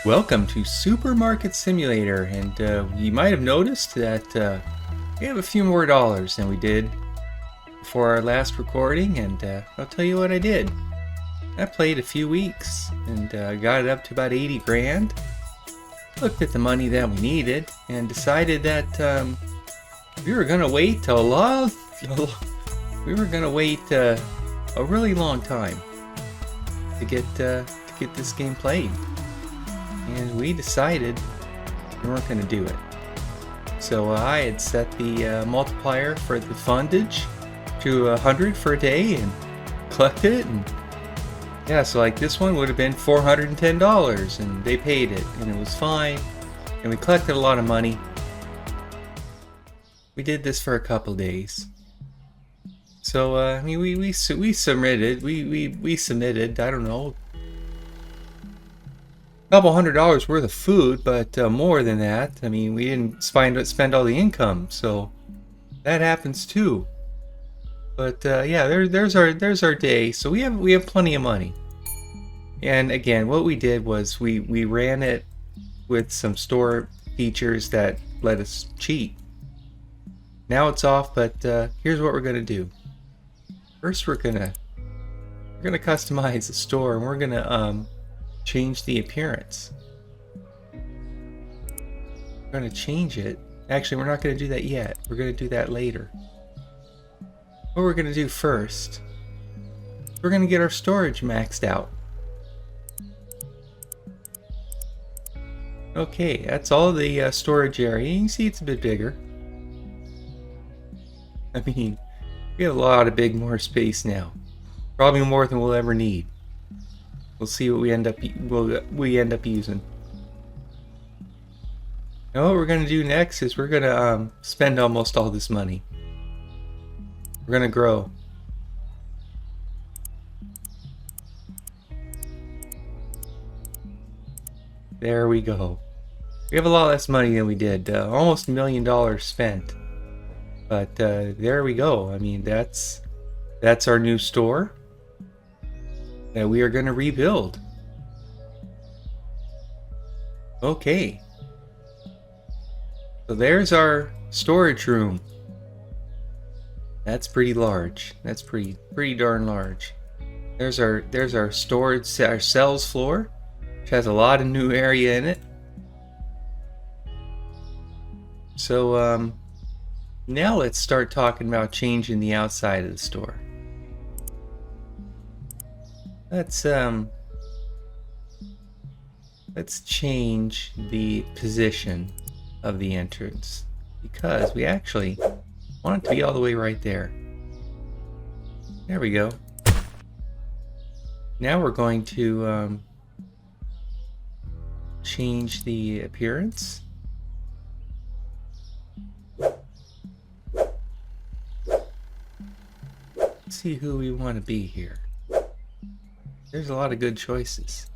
Welcome to Supermarket Simulator, and you might have noticed that we have a few more dollars than we did before our last recording, and I'll tell you what I did. I played a few weeks and got it up to about 80 grand. Looked at the money that we needed and decided that we were gonna wait a really long time to get this game played. And we decided we weren't going to do it. So I had set the multiplier for the fundage to 100 for a day and collected it. And yeah, so like this one would have been $410 and they paid it and it was fine. And we collected a lot of money. We did this for a couple days. So I mean, we submitted, I don't know, couple $100 worth of food, but more than that. I mean, we didn't spend all the income, so that happens too. But yeah, there's our day. So we have plenty of money. And again, what we did was we ran it with some store features that let us cheat. Now it's off, but here's what we're gonna do. First, we're gonna customize the store, and we're gonna change the appearance. We're going to change it. Actually, we're not going to do that yet. We're going to do that later. What we're going to do first, we're going to get our storage maxed out. Okay, that's all the storage area. You can see it's a bit bigger. I mean, we have a lot of more space now. Probably more than we'll ever need. We'll see what we end up using. Now what we're gonna do next is we're gonna spend almost all this money. We're gonna grow. There we go. We have a lot less money than we did. Almost $1 million spent. But there we go. I mean, that's our new store that we are going to rebuild. Okay. So there's our storage room. That's pretty large. That's pretty darn large. There's our storage, our cells floor, which has a lot of new area in it. So now let's start talking about changing the outside of the store. Let's change the position of the entrance because we actually want it to be all the way right there. There we go. Now we're going to change the appearance. Let's see who we want to be here. There's a lot of good choices.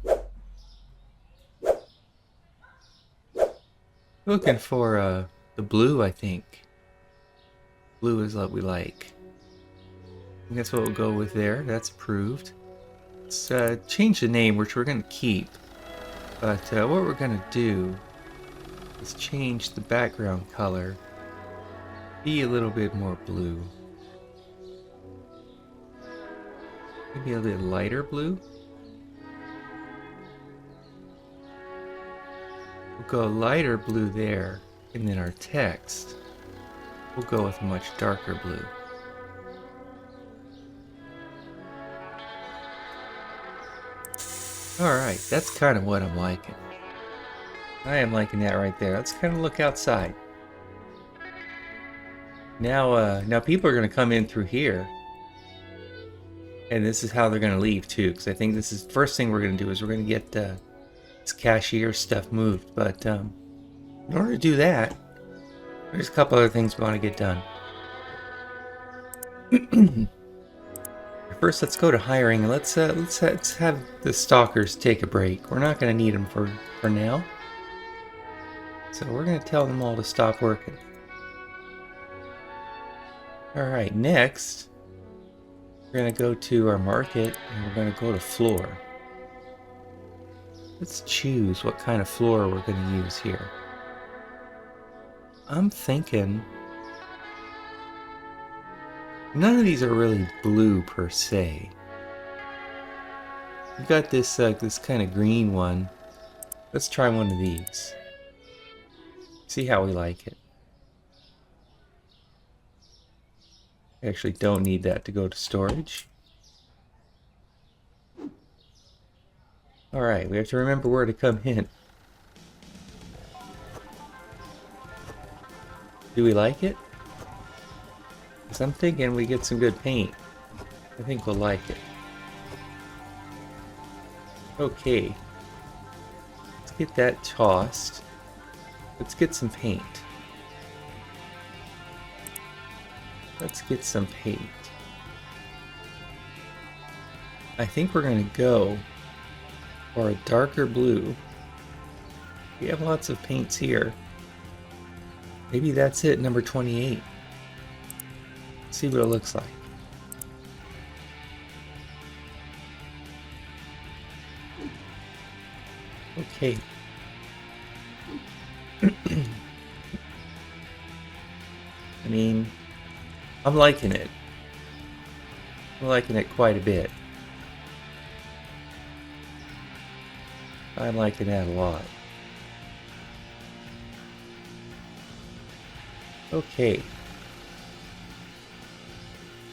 Looking for the blue, I think. Blue is what we like. I guess what we'll go with there. That's approved. Let's change the name, which we're going to keep. But what we're going to do is change the background color. Be a little bit more blue. Maybe a little lighter blue. We'll go lighter blue there, and then our text, we'll go with a much darker blue. Alright, that's kind of what I'm liking. I am liking that right there. Let's kind of look outside. Now people are going to come in through here. And this is how they're going to leave too, because I think this is the first thing we're going to do is we're going to get this cashier stuff moved. But in order to do that, there's a couple other things we want to get done. First, let's go to hiring and let's have the stalkers take a break. We're not going to need them for now, so we're going to tell them all to stop working. All right, next. We're going to go to our market and we're going to go to floor. Let's choose what kind of floor we're going to use here. I'm thinking none of these are really blue per se. We've got this this kind of green one. Let's try one of these. See how we like it. I actually don't need that to go to storage. Alright, we have to remember where to come in. Do we like it? Because I'm thinking we get some good paint. I think we'll like it. Okay. Let's get that tossed. Let's get some paint. Let's get some paint. I think we're going to go for a darker blue. We have lots of paints here. Maybe that's it, number 28. Let's see what it looks like. Okay. I mean, I'm liking it. I'm liking it quite a bit. I'm liking that a lot. Okay.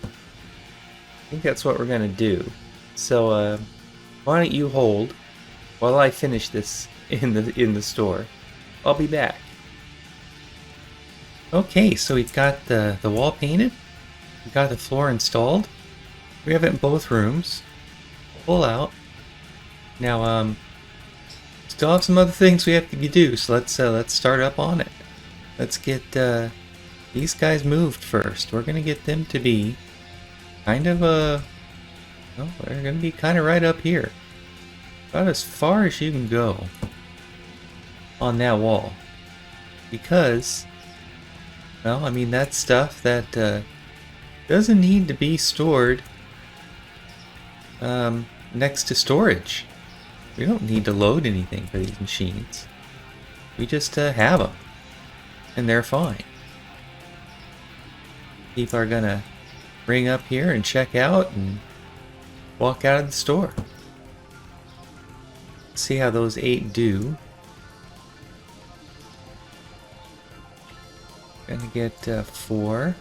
I think that's what we're gonna do. So, why don't you hold while I finish this in the store? I'll be back. Okay, so we've got the wall painted. We've got the floor installed. We have it in both rooms. Pull out. Now, still have some other things we have to do. So let's start up on it. Let's get these guys moved first. We're gonna get them to be kind of well, they're gonna be kind of right up here, about as far as you can go on that wall, because, well, I mean, that's stuff that doesn't need to be stored next to storage. We don't need to load anything for these machines. We just have them, and they're fine. People are gonna ring up here and check out and walk out of the store. See how those 8 do. Gonna get 4.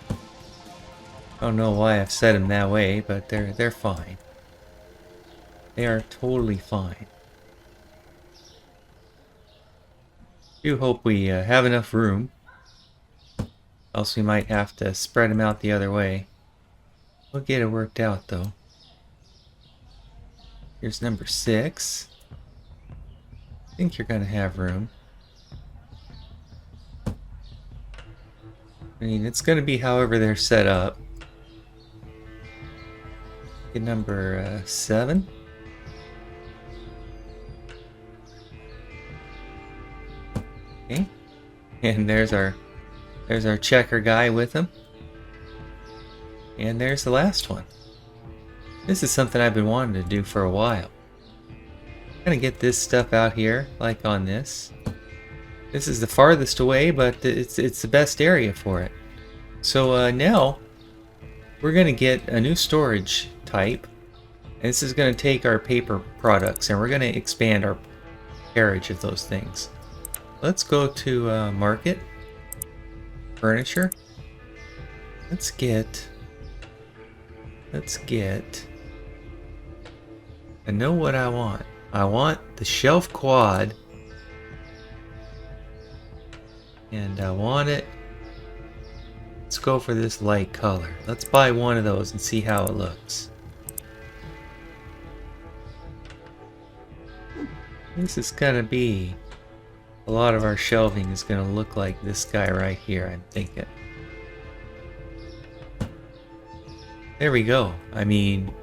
I don't know why I've set them that way, but they're fine. They are totally fine. Do hope we have enough room. Else we might have to spread them out the other way. We'll get it worked out though. Here's number 6. I think you're gonna have room. I mean, it's gonna be however they're set up. Get number 7. Okay, and there's our checker guy with him. And there's the last one. This is something I've been wanting to do for a while. I'm gonna get this stuff out here, like on this. This is the farthest away, but it's the best area for it. So now we're gonna get a new storage type, and this is gonna take our paper products, and we're gonna expand our carriage of those things. Let's go to market, furniture. Let's get. I know what I want. I want the shelf quad, and I want it. Let's go for this light color. Let's buy one of those and see how it looks. This is gonna be, a lot of our shelving is gonna look like this guy right here, I'm thinking. There we go. I mean,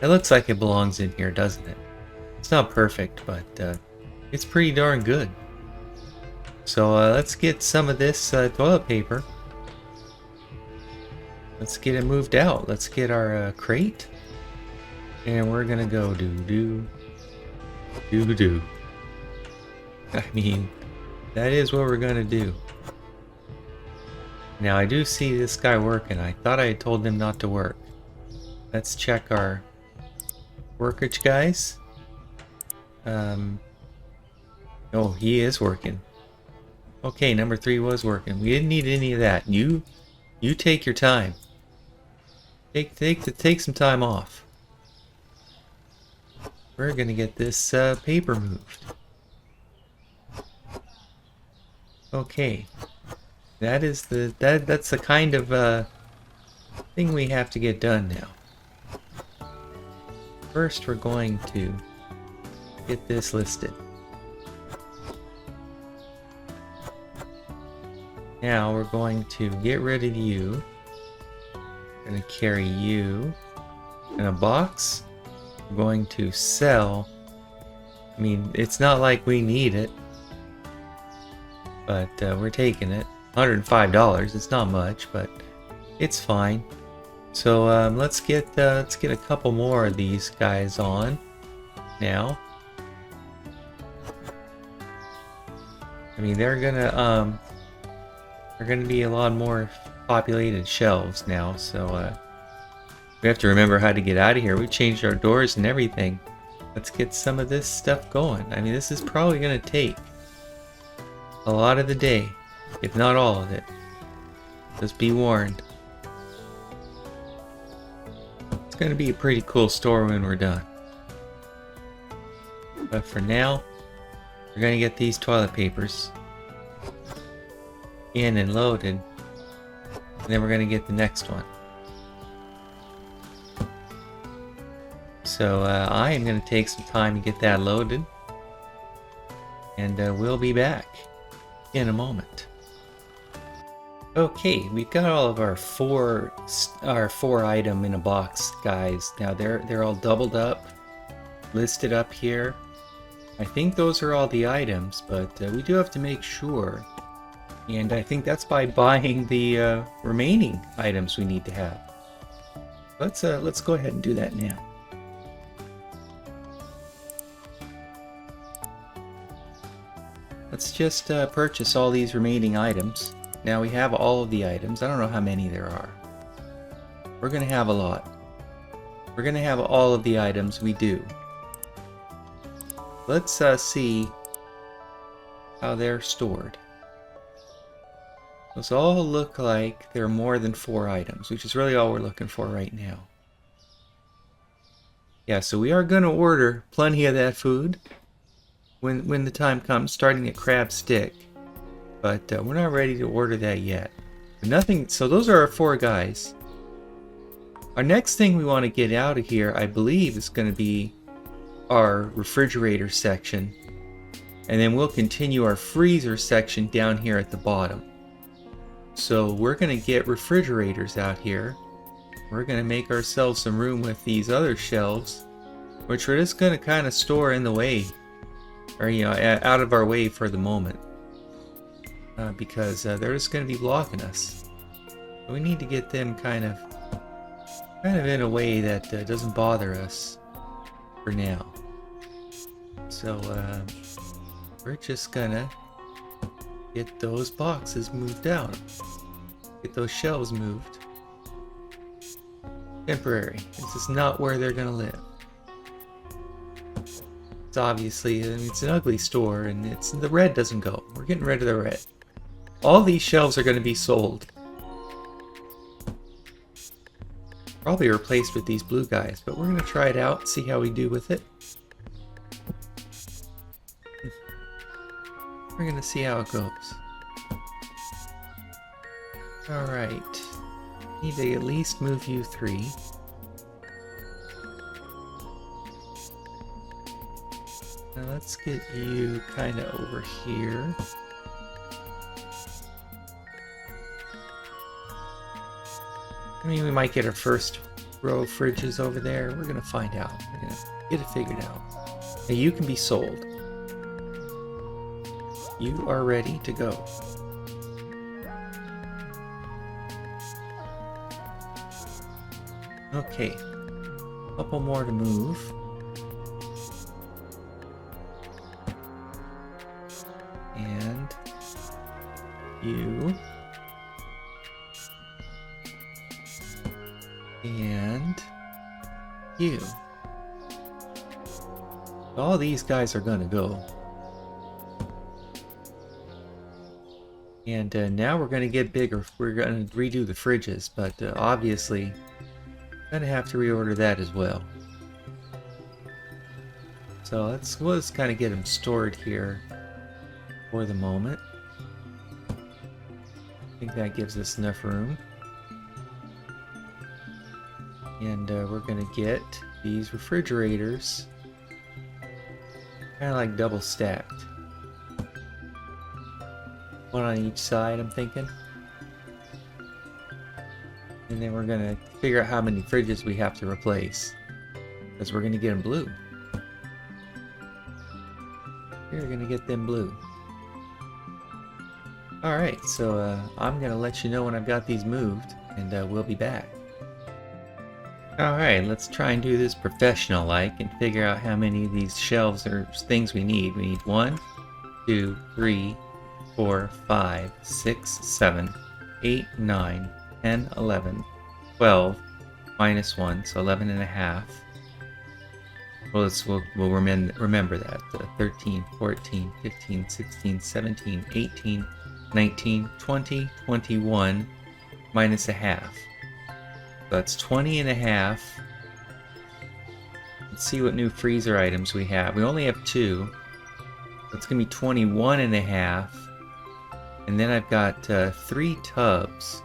it looks like it belongs in here, doesn't it? It's not perfect, but it's pretty darn good. So let's get some of this toilet paper. Let's get it moved out. Let's get our crate. And we're gonna go do. I mean, that is what we're gonna do. Now I do see this guy working. I thought I had told him not to work. Let's check our workage, guys. Oh, he is working. Okay, number 3 was working. We didn't need any of that. You take your time. Take some time off. We're gonna get this paper moved. Okay, that's the kind of thing we have to get done now. First, we're going to get this listed. Now we're going to get rid of you. We're going to carry you in a box. We're going to sell. I mean, it's not like we need it, but we're taking it. $105. It's not much, but it's fine. So let's get a couple more of these guys on now. I mean, they're gonna be a lot more populated shelves now, so we have to remember how to get out of here. We changed our doors and everything. Let's get some of this stuff going. I mean, this is probably gonna take a lot of the day, if not all of it. Just be warned. It's gonna be a pretty cool store when we're done. But for now, we're gonna get these toilet papers in and loaded, and then we're gonna get the next one. So I am gonna take some time to get that loaded, and we'll be back in a moment. Okay, we've got all of our four item in a box, guys. Now they're all doubled up, listed up here. I think those are all the items, but we do have to make sure. And I think that's by buying the remaining items we need to have. Let's go ahead and do that now. Let's just purchase all these remaining items. Now we have all of the items. I don't know how many there are. We're gonna have a lot. We're gonna have all of the items we do. Let's see how they're stored. Those all look like they're more than 4 items, which is really all we're looking for right now. Yeah, so we are going to order plenty of that food when the time comes, starting at crab stick. But we're not ready to order that yet. Nothing. So those are our 4 guys. Our next thing we want to get out of here, I believe, is going to be our refrigerator section. And then we'll continue our freezer section down here at the bottom. So we're going to get refrigerators out here. We're going to make ourselves some room with these other shelves, which we're just going to kind of store in the way, or out of our way for the moment, because they're just going to be blocking us. We need to get them kind of in a way that doesn't bother us for now. So we're just gonna get those boxes moved out. Get those shelves moved. Temporary. This is not where they're gonna live. It's obviously, it's an ugly store, and the red doesn't go. We're getting rid of the red. All these shelves are gonna be sold. Probably replaced with these blue guys, but we're gonna try it out, see how we do with it. We're gonna see how it goes. Alright. Need to at least move you 3. Now let's get you kind of over here. I mean, we might get our first row of fridges over there. We're gonna find out. We're gonna get it figured out. Now you can be sold. You are ready to go. Okay. Couple more to move. And you. And you. All these guys are gonna go. And now we're gonna get bigger. We're gonna redo the fridges, but obviously gonna have to reorder that as well. So we'll just kind of get them stored here for the moment. I think that gives us enough room. And we're gonna get these refrigerators kind of like double stacked. One on each side, I'm thinking. And then we're gonna figure out how many fridges we have to replace, because we're gonna get them blue. We're gonna get them blue. Alright, so I'm gonna let you know when I've got these moved, and we'll be back. Alright, let's try and do this professional-like and figure out how many of these shelves or things we need. We need 1, 2, 3, 4, 5, 6, 7, 8, 9, 10, 11, 12, minus 1, so 11 and a half. Well, we'll remember that. 13, 14, 15, 16, 17, 18, 19, 20, 21, minus a half. That's 20 and a half. Let's see what new freezer items we have. We only have 2. That's going to be 21 and a half. And then I've got 3 tubs.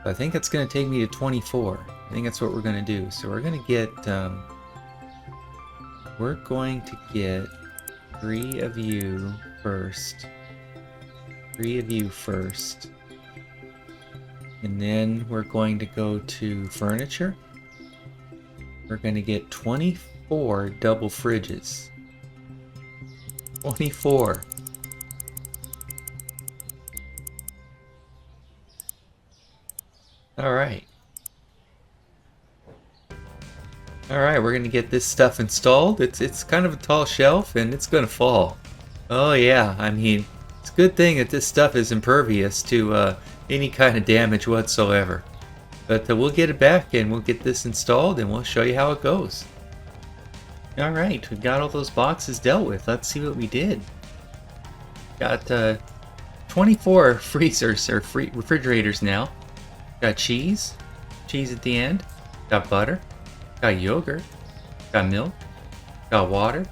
I think that's going to take me to 24. I think that's what we're going to do. So we're going to get 3 of you first. 3 of you first. And then we're going to go to furniture. We're going to get 24 double fridges. 24. Alright. Alright, we're going to get this stuff installed. It's kind of a tall shelf and it's going to fall. Oh yeah, I mean, it's a good thing that this stuff is impervious to any kind of damage whatsoever. But we'll get it back and we'll get this installed and we'll show you how it goes. Alright, we've got all those boxes dealt with. Let's see what we did. Got 24 freezers or refrigerators now. Got cheese at the end. Got butter. Got yogurt. Got milk. Got water.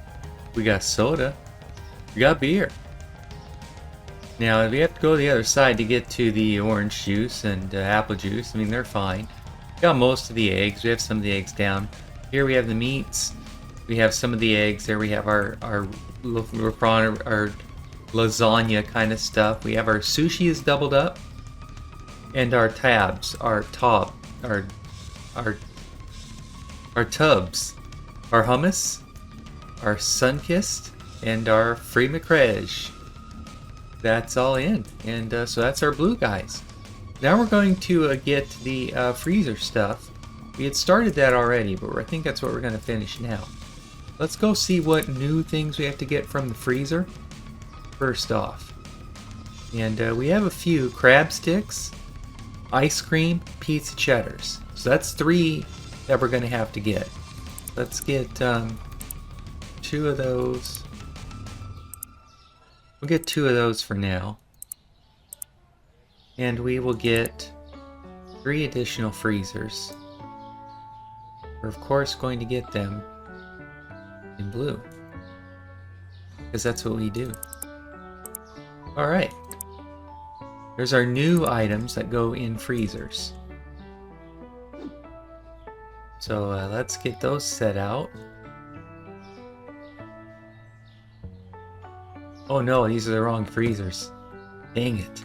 We got soda. We got beer. Now we have to go to the other side to get to the orange juice and apple juice. I mean, they're fine. Got most of the eggs. We have some of the eggs down. Here we have the meats. We have some of the eggs. There we have our lasagna kind of stuff. We have our sushi is doubled up. And our tabs, our tubs, our hummus, our Sunkist, and our free McRege. That's all in, and so that's our blue guys. Now we're going to get the freezer stuff. We had started that already, but I think that's what we're going to finish now. Let's go see what new things we have to get from the freezer first off. And we have a few crab sticks, ice cream, pizza cheddars. So that's 3 that we're going to have to get. Let's get 2 of those. We'll get 2 of those for now. And we will get 3 additional freezers. We're of course going to get them in blue, because that's what we do. Alright. There's our new items that go in freezers. So let's get those set out. Oh no, these are the wrong freezers. Dang it.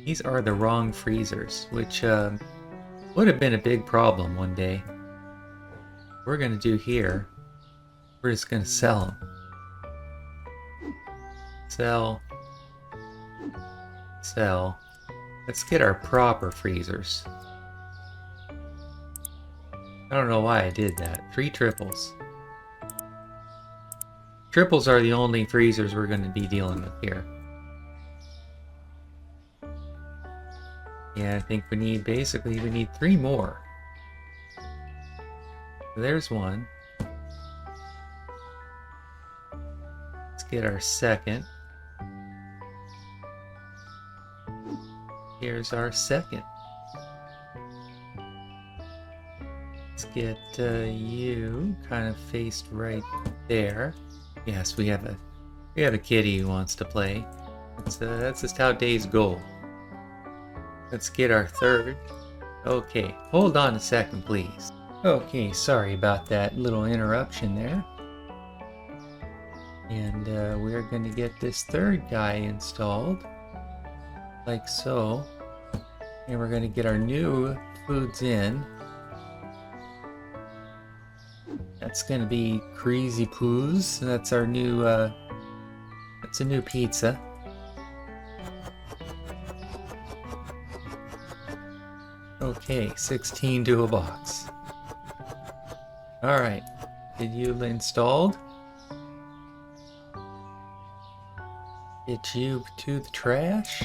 These are the wrong freezers, which would have been a big problem one day. We're going to do here, we're just going to sell them. Sell. Sell. Let's get our proper freezers. I don't know why I did that. 3 triples. Triples are the only freezers we're going to be dealing with here. Yeah, I think we need 3 more. There's one. Let's get our second. Here's our second. Let's get you kind of faced right there. Yes, we have a kitty who wants to play. That's just how days go. Let's get our third. Okay, hold on a second, please. Okay, sorry about that little interruption there. And we're going to get this third guy installed, like so. And we're going to get our new foods in. That's going to be Crazy Poos. That's our new, that's a new pizza. Okay, 16 to a box. Alright, get you installed. Get you to the trash.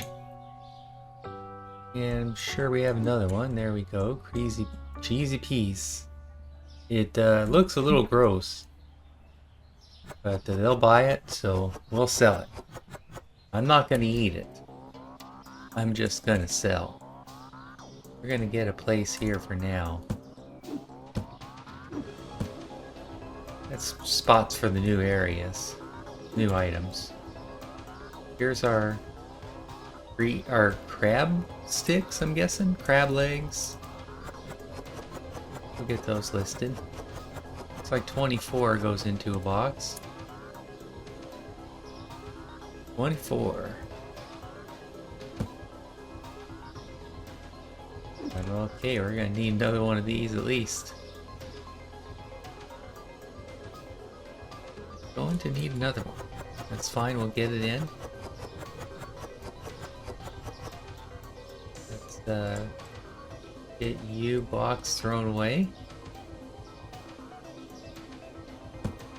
And I'm sure we have another one. There we go. Crazy Cheesy Peas. It looks a little gross, but they'll buy it, so we'll sell it. I'm not going to eat it. I'm just going to sell. We're going to get a place here for now. That's spots for the new areas, new items. Here's our crab sticks, I'm guessing? Crab legs. We'll get those listed. Looks like 24 goes into a box. 24. Okay, we're gonna need another one of these at least. Going to need another one. That's fine, we'll get it in. Let's get you box thrown away.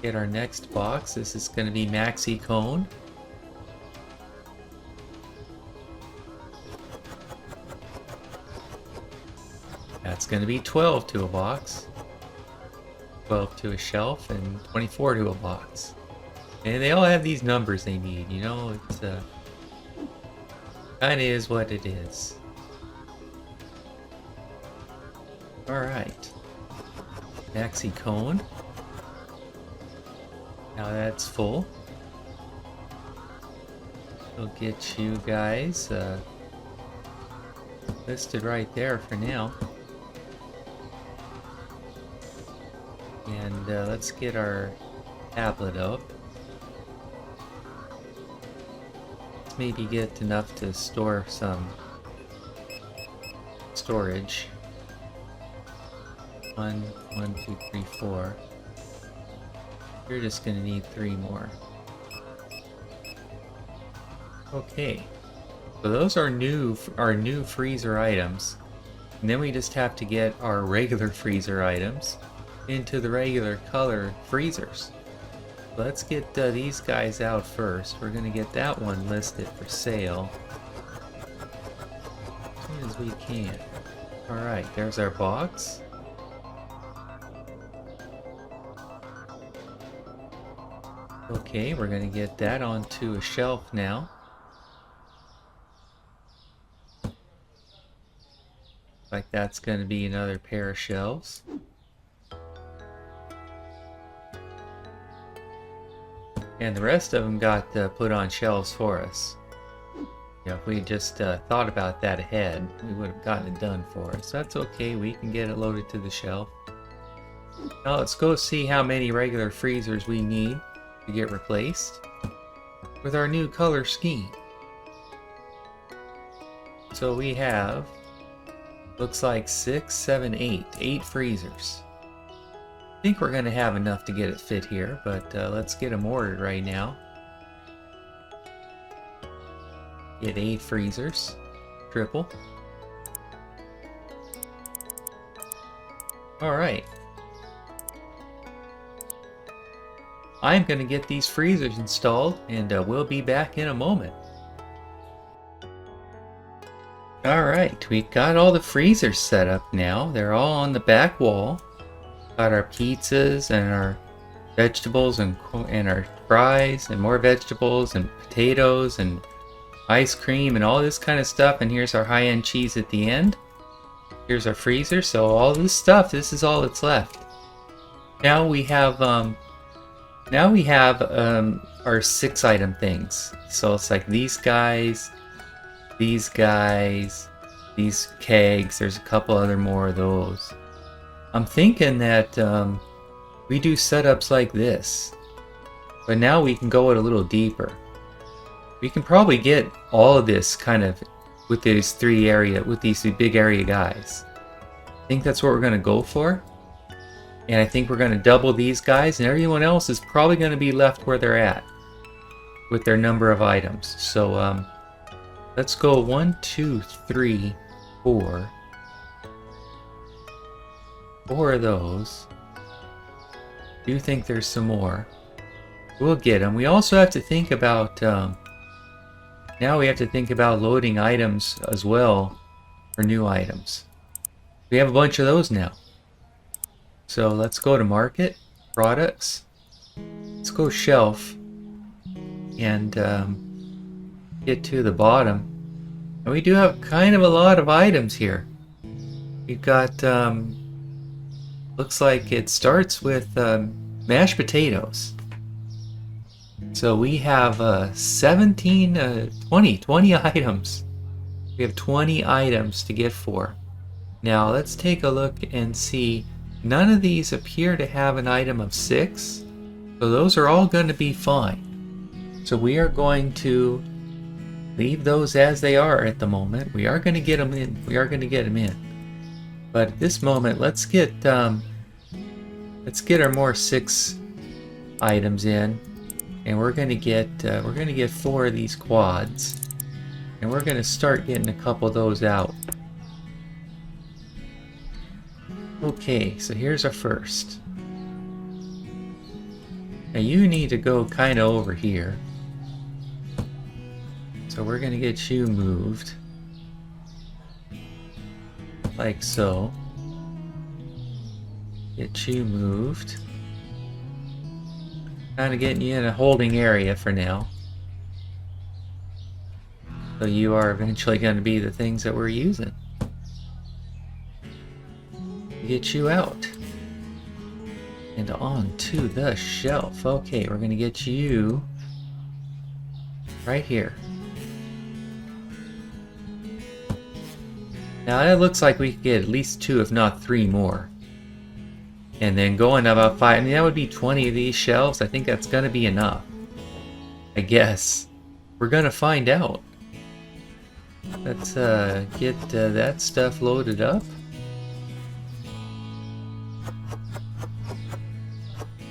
Get our next box. This is going to be Maxi Cone. That's going to be 12 to a box. 12 to a shelf and 24 to a box. And they all have these numbers they need, you know, it's kind of is what it is. Alright. Maxi Cone. Now that's full. We'll get you guys listed right there for now. And let's get our tablet up. Let's maybe get enough to store some storage. 1, 2, 3, 4. You're just gonna need 3 more. Okay, so those are our new freezer items, and then we just have to get our regular freezer items into the regular color freezers. Let's get these guys out first. We're gonna get that one listed for sale as soon as we can. All right, there's our box. Okay, we're going to get that onto a shelf now. Like that's going to be another pair of shelves. And the rest of them got put on shelves for us. You know, if we just thought about that ahead, we would have gotten it done for us. That's okay, we can get it loaded to the shelf. Now let's go see how many regular freezers we need to get replaced with our new color scheme. So we have, looks like 6, 7, 8 freezers. I think we're going to have enough to get it fit here, but let's get them ordered right now. Get 8 freezers, triple. Alright, I'm going to get these freezers installed, and we'll be back in a moment. Alright, we've got all the freezers set up now. They're all on the back wall. Got our pizzas and our vegetables and our fries and more vegetables and potatoes and ice cream and all this kind of stuff. And here's our high-end cheese at the end. Here's our freezer. So all this stuff, this is all that's left. Now we have our 6-item things. So it's like these guys, these kegs. There's a couple other more of those. I'm thinking that we do setups like this, but now we can go it a little deeper. We can probably get all of this kind of with these big area guys. I think that's what we're going to go for. And I think we're going to double these guys, and everyone else is probably going to be left where they're at with their number of items. So let's go 1, 2, 3, 4. 4 of those. Do think there's some more. We'll get them. We also have to think about now we have to think about loading items as well for new items. We have a bunch of those now. So let's go to market, products. Let's go shelf and get to the bottom. And we do have kind of a lot of items here. We've got looks like it starts with mashed potatoes. So we have 20 items. We have 20 items to get for. Now let's take a look and see. None of these appear to have an item of 6. So those are all going to be fine. So we are going to leave those as they are at the moment. We are going to get them in. But at this moment, let's get our more 6 items in, and we're going to get 4 of these quads, and we're going to start getting a couple of those out. Okay, so here's our first. Now you need to go kind of over here, so we're going to get you moved like so. Get you moved. Kind of getting you in a holding area for now. So you are eventually going to be the things that we're using. Get you out. And onto the shelf. Okay, we're going to get you right here. Now it looks like we could get at least 2 if not 3 more. And then going about 5, I mean that would be 20 of these shelves. I think that's going to be enough. I guess. We're going to find out. Let's get that stuff loaded up.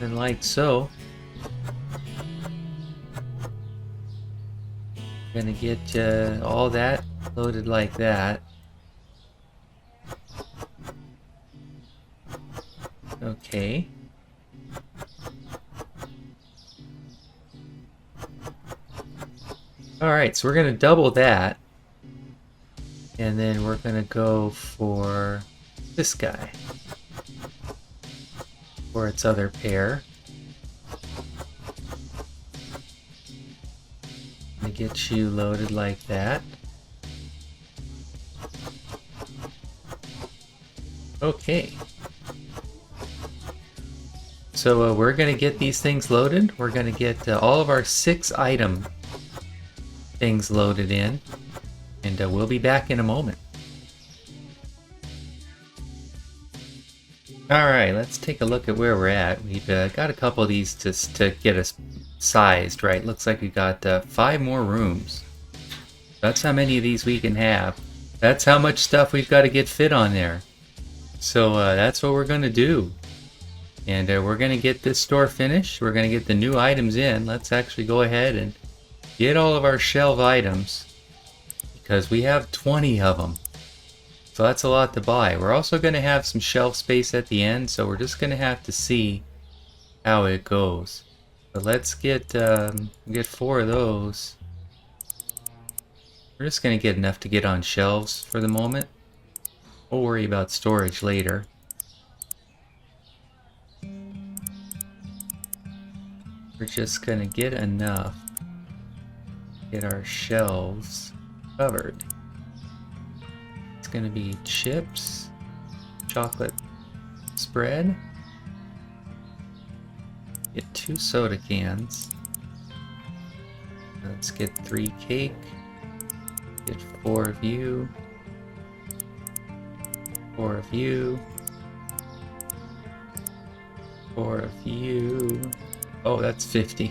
And like so. Gonna get all that loaded like that. Okay. Alright, so we're going to double that. And then we're going to go for this guy. For its other pair. To get you loaded like that. Okay. So we're going to get these things loaded. We're going to get all of our 6-item things loaded in. And we'll be back in a moment. Alright, let's take a look at where we're at. We've got a couple of these to get us sized, right? Looks like we've got 5 more rooms. That's how many of these we can have. That's how much stuff we've got to get fit on there. So that's what we're going to do. And we're going to get this store finished. We're going to get the new items in. Let's actually go ahead and get all of our shelf items. Because we have 20 of them. So that's a lot to buy. We're also going to have some shelf space at the end. So we're just going to have to see how it goes. But let's get 4 of those. We're just gonna get enough to get on shelves for the moment. We'll worry about storage later. We're just gonna get enough to get our shelves covered. It's gonna be chips, chocolate spread, get 2 soda cans. Let's get 3 cake, get 4 of you, 4 of you, 4 of you. Oh, that's 50.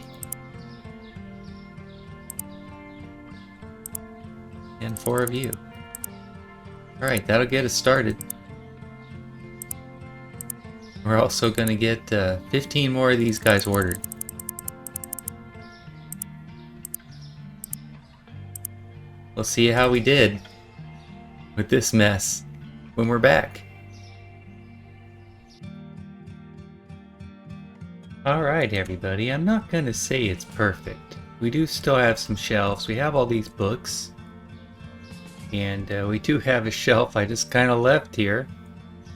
And 4 of you. Alright, that'll get us started. We're also going to get 15 more of these guys ordered. We'll see how we did with this mess when we're back. Alright everybody, I'm not going to say it's perfect. We do still have some shelves. We have all these books. And we do have a shelf I just kind of left here.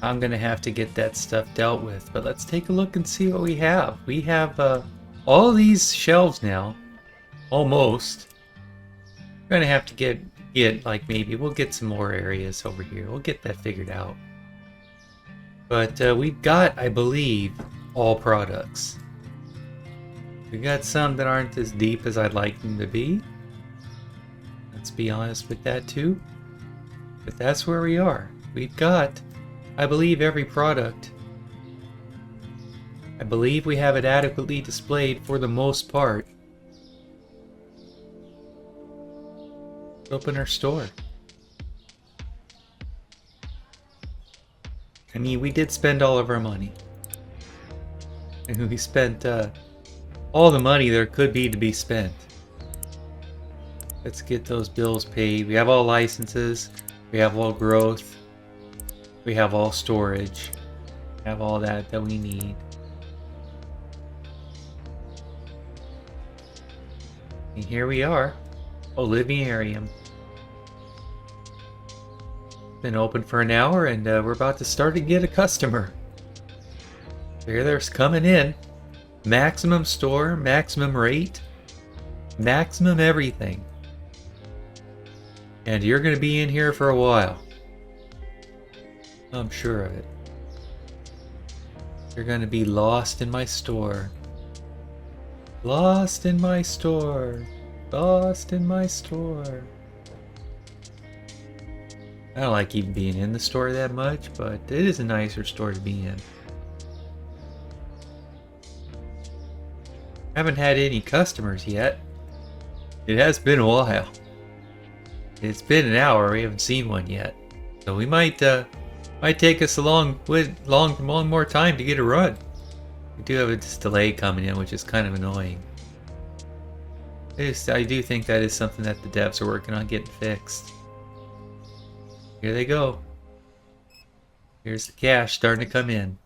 I'm going to have to get that stuff dealt with. But let's take a look and see what we have. We have all these shelves now. Almost. We're going to have to get like maybe we'll get some more areas over here. We'll get that figured out. But we've got, I believe, all products. We got some that aren't as deep as I'd like them to be. Let's be honest with that too. But that's where we are. We've got, I believe, every product. I believe we have it adequately displayed for the most part. Let's open our store. I mean, we did spend all of our money. And we spent all the money there could be to be spent. Let's get those bills paid. We have all licenses. We have all growth. We have all storage. We have all that we need. And here we are. Oliviarium. Been open for an hour and we're about to start to get a customer. Here they're coming in. Maximum store, maximum rate, maximum everything. And you're going to be in here for a while. I'm sure of it. You're going to be lost in my store. Lost in my store. Lost in my store. I don't like even being in the store that much, but it is a nicer store to be in. Haven't had any customers yet. It has been a while. It's been an hour. We haven't seen one yet, so we might take us a long more time to get a run. We do have a delay coming in, which is kind of annoying. I do think that is something that the devs are working on getting fixed. Here they go. Here's the cash starting to come in.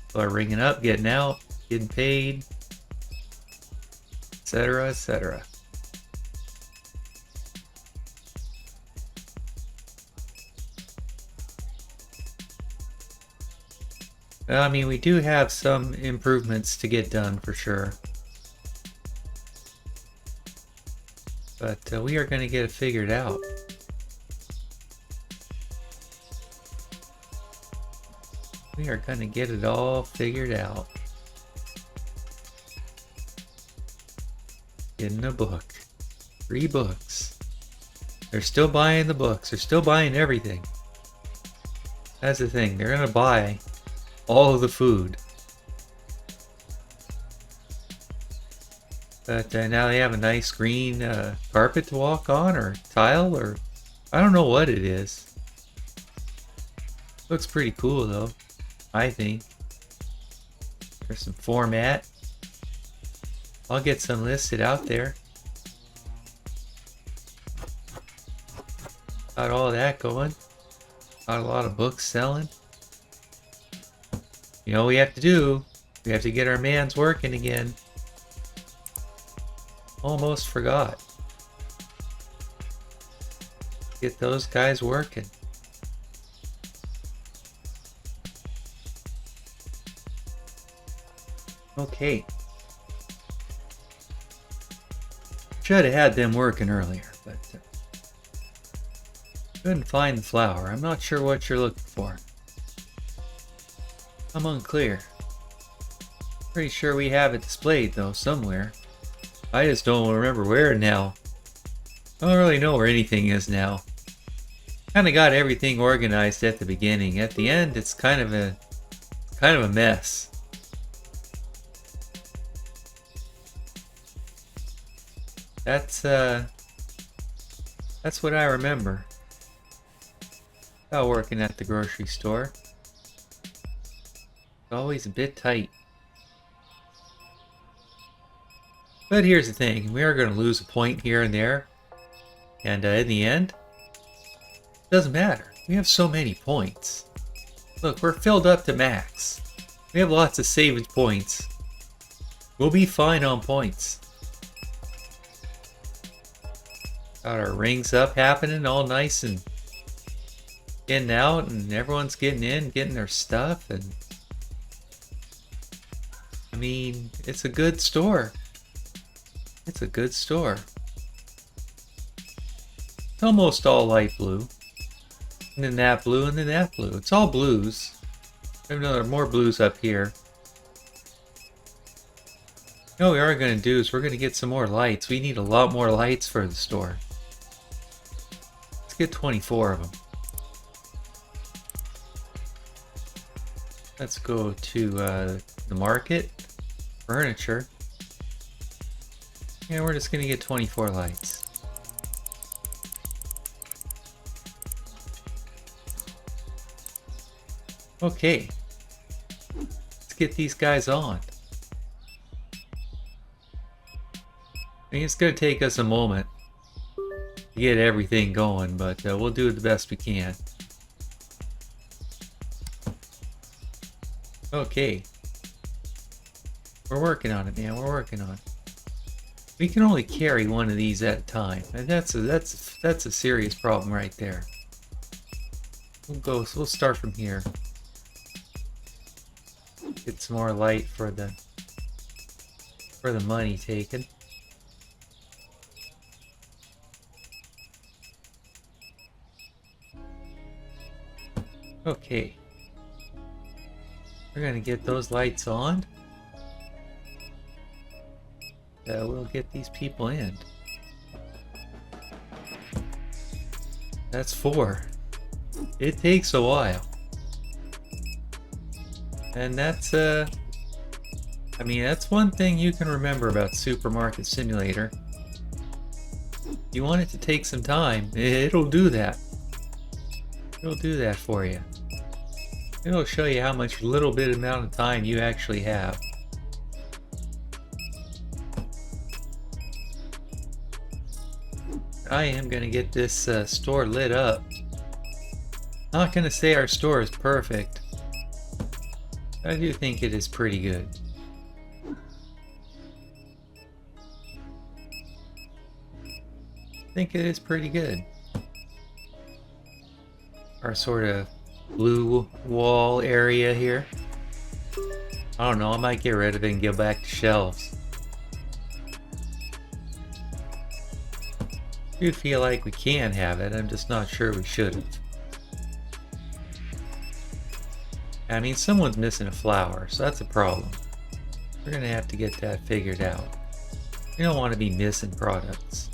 People are ringing up, getting out, getting paid, etc., etc. I mean, we do have some improvements to get done for sure. But we are going to get it figured out. We are going to get it all figured out. Getting a book. 3 books. They're still buying the books. They're still buying everything. That's the thing. They're going to buy all of the food. But now they have a nice green carpet to walk on, or tile, or I don't know what it is. Looks pretty cool though, I think. There's some format. I'll get some listed out there. Got all that going. Got a lot of books selling. You know what we have to do? We have to get our mans working again. Almost forgot. Get those guys working. Okay. Should have had them working earlier, but couldn't find the flower. I'm not sure what you're looking for. I'm unclear. Pretty sure we have it displayed though, somewhere. I just don't remember where now. I don't really know where anything is now. Kinda got everything organized at the beginning. At the end, it's kind of a mess. That's what I remember about working at the grocery store. It's always a bit tight. But here's the thing, we are going to lose a point here and there. And in the end, it doesn't matter. We have so many points. Look, we're filled up to max. We have lots of saved points. We'll be fine on points. Got our rings up happening all nice and getting out, and everyone's getting in, getting their stuff, and I mean, it's a good store. It's a good store. It's almost all light blue. And then that blue, and then that blue. It's all blues. I know there are more blues up here. You know what we are going to do is we're going to get some more lights. We need a lot more lights for the store. Let's get 24 of them. Let's go to the market. Furniture. Yeah, we're just going to get 24 lights. Okay. Let's get these guys on. I mean, it's going to take us a moment to get everything going, but we'll do the best we can. Okay. We're working on it, man. We're working on it. We can only carry one of these at a time, and that's a serious problem right there. We'll start from here. Get some more light for the money taken. Okay. We're gonna get those lights on. We'll get these people in. That's 4. It takes a while. And that's I mean, that's one thing you can remember about Supermarket Simulator. You want it to take some time, it'll do that. It'll do that for you. It'll show you how much little bit amount of time you actually have. I am going to get this store lit up. Not going to say our store is perfect. I do think it is pretty good. I think it is pretty good. Our sort of blue wall area here. I don't know, I might get rid of it and go back to shelves. I do feel like we can have it, I'm just not sure we shouldn't. I mean, someone's missing a flower, so that's a problem. We're gonna have to get that figured out. We don't want to be missing products.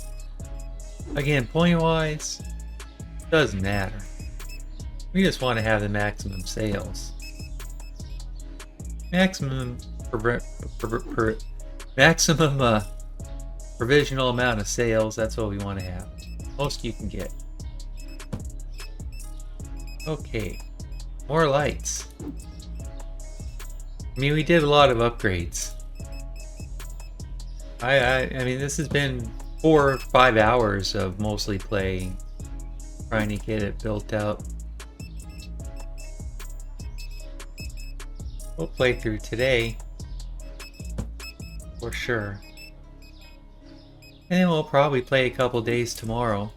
Again, point-wise, doesn't matter. We just want to have the maximum sales. Maximum provisional amount of sales, that's what we want to have. Most you can get. Okay, more lights. I mean, we did a lot of upgrades. I mean, this has been 4 or 5 hours of mostly playing, trying to get it built out. We'll play through today for sure. And then we'll probably play a couple days tomorrow.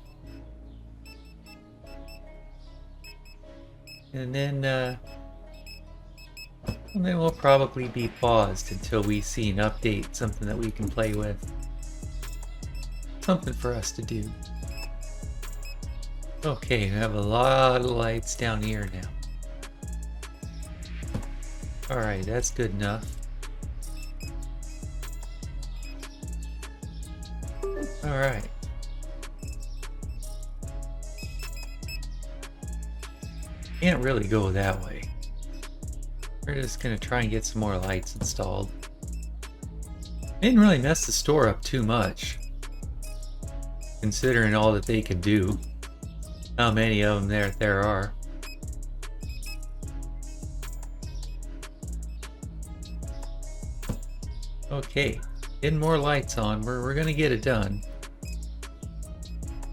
And then we'll probably be paused until we see an update, something that we can play with. Something for us to do. Okay, we have a lot of lights down here now. Alright, that's good enough. Alright. Can't really go that way. We're just gonna try and get some more lights installed. Didn't really mess the store up too much, considering all that they could do. How many of them there are. Okay, getting more lights on. We're gonna get it done.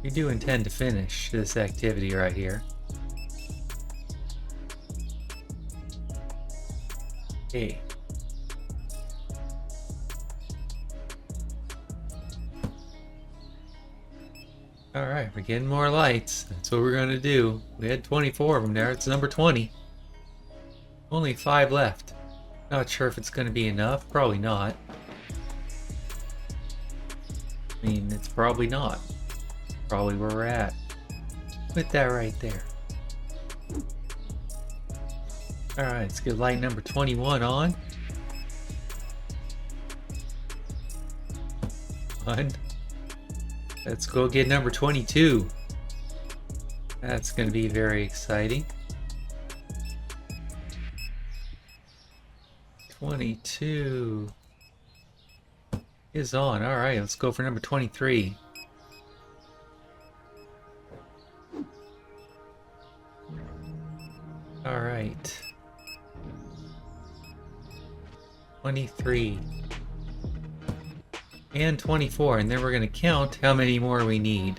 We do intend to finish this activity right here. Okay. Alright, we're getting more lights. That's what we're gonna do. We had 24 of them there. It's number 20. Only 5 left. Not sure if it's gonna be enough. Probably not. I mean, it's probably not. Probably where we're at. Put that right there. Alright, let's get light number 21 on. 1. Let's go get number 22. That's going to be very exciting. 22 is on. Alright, let's go for number 23. Alright. 23. And 24, and then we're going to count how many more we need,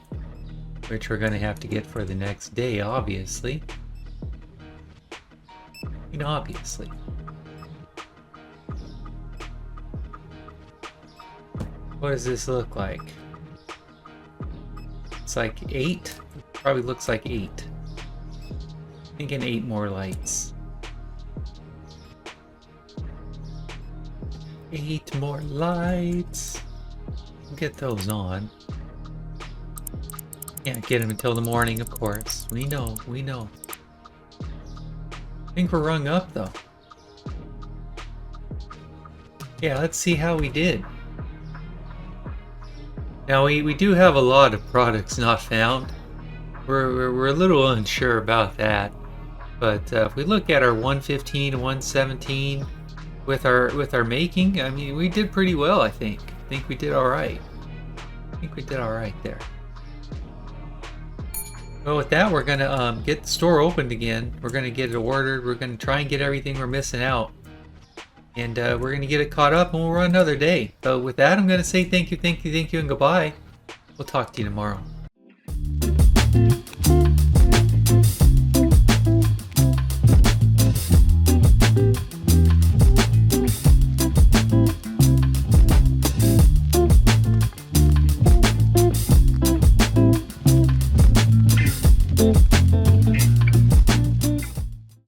which we're going to have to get for the next day, obviously. I mean, obviously. What does this look like? It's like 8? Probably looks like 8. Thinking 8 more lights. 8 more lights. Get those on. Can't get them until the morning, of course. We know, we know. I think we're rung up though. Yeah, let's see how we did. Now we do have a lot of products not found. We're a little unsure about that. But if we look at our 115 and 117 with our making, I mean, we did pretty well, I think. I think we did alright. I think we did alright there. Well, with that, we're gonna get the store opened again. We're gonna get it ordered. We're gonna try and get everything we're missing out, and we're gonna get it caught up, and we'll run another day. So with that, I'm gonna say thank you, and goodbye. We'll talk to you tomorrow.